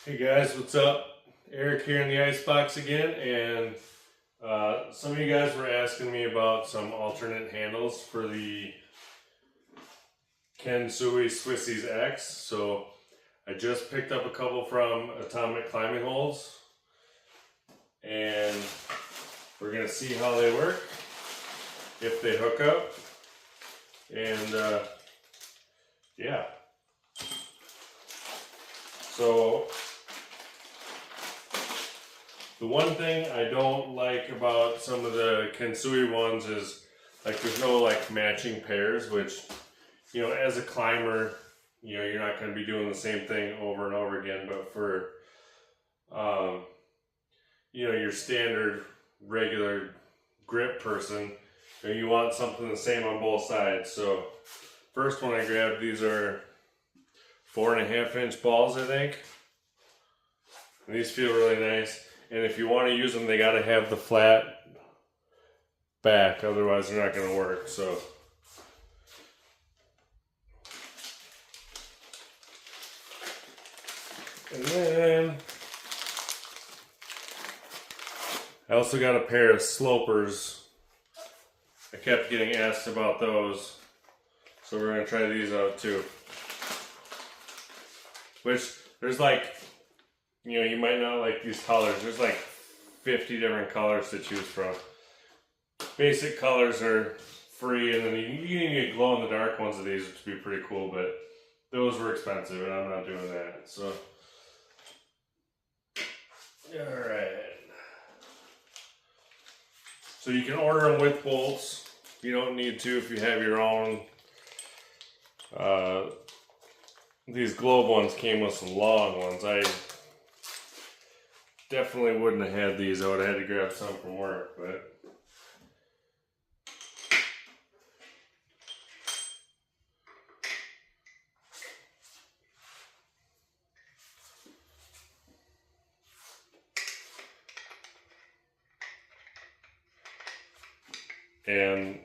Hey guys, what's up? Eric here in the icebox again, and some of you guys were asking me about some alternate handles for the Kensui Swissies X. So I just picked up a couple from Atomik Climbing Holes, and we're gonna see how they work, if they hook up, and yeah. So the one thing I don't like about some of the Kensui ones is like there's no like matching pairs, which, you know, as a climber, you know, you're not going to be doing the same thing over and over again. But for, you know, your standard regular grip person, you know, you want something the same on both sides. So first one I grabbed, these are 4.5-inch balls, I think. And these feel really nice. And if you want to use them, they got to have the flat back, otherwise they're not going to work. So and then I also got a pair of slopers. I kept getting asked about those, so we're going to try these out too. Which there's like, you know, you might not like these colors. There's like 50 different colors to choose from. Basic colors are free, and then you can get glow in the dark ones of these, which would be pretty cool, but those were expensive, and I'm not doing that. So, alright. So you can order them with bolts. You don't need to if you have your own. These globe ones came with some long ones. I definitely wouldn't have had these. I would have had to grab some from work, but and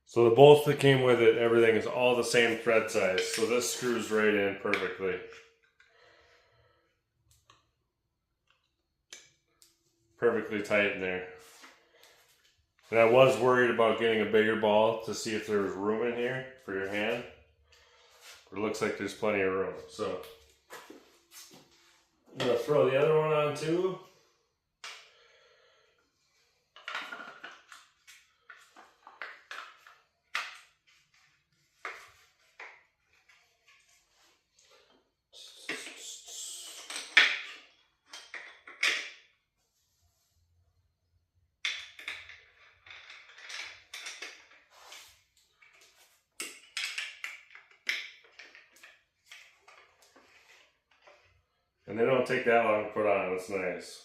so the bolts that came with it, everything is all the same thread size. So this screws right in perfectly. Perfectly tight in there. And I was worried about getting a bigger ball to see if there was room in here for your hand. But it looks like there's plenty of room. So I'm going to throw the other one on too. And they don't take that long to put on, it's nice.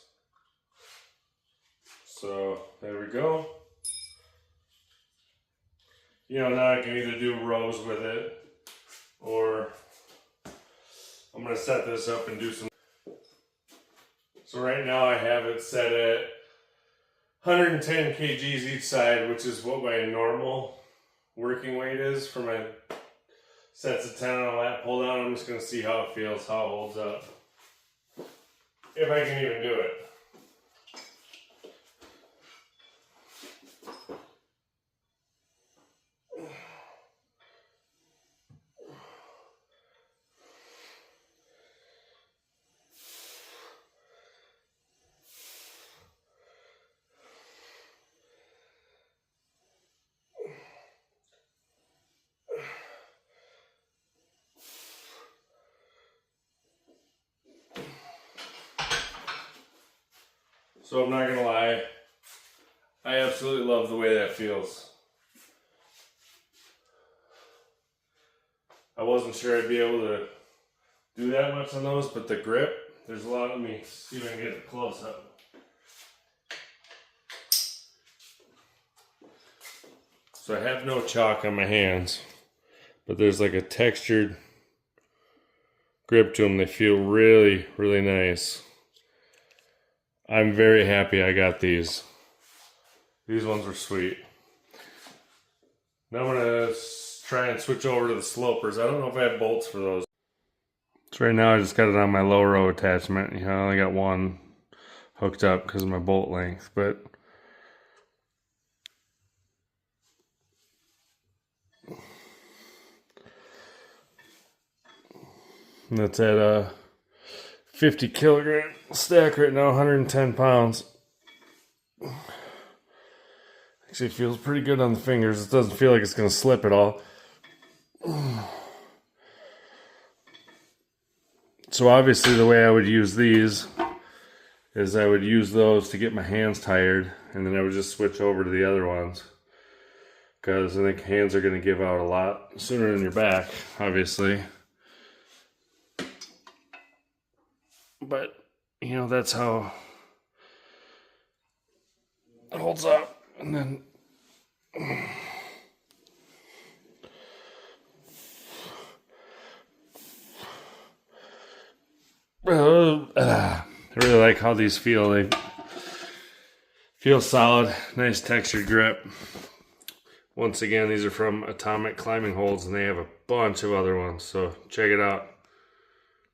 So there we go. You know, now I can either do rows with it, or I'm going to set this up and do some. So right now I have it set at 110 kgs each side, which is what my normal working weight is for my sets of 10 on a lat pull down. I'm just going to see how it feels, how it holds up. If I can even do it. So I'm not gonna lie, I absolutely love the way that feels. I wasn't sure I'd be able to do that much on those, but the grip, there's a lot of me. See if I can get it close up. So I have no chalk on my hands, but there's like a textured grip to them. They feel really, really nice. I'm very happy I got these. These ones were sweet. Now I'm gonna try and switch over to the slopers. I don't know if I have bolts for those. So right now I just got it on my low row attachment. You know, I only got one hooked up because of my bolt length, but that's at a 50 kilogram stack right now, 110 pounds. Actually feels pretty good on the fingers. It doesn't feel like it's going to slip at all. So obviously the way I would use these is I would use those to get my hands tired, and then I would just switch over to the other ones. Because I think hands are going to give out a lot sooner than your back, obviously. But, you know, that's how it holds up. And then I really like how these feel. They feel solid, nice textured grip. Once again, these are from Atomik Climbing Holds, and they have a bunch of other ones, so check it out.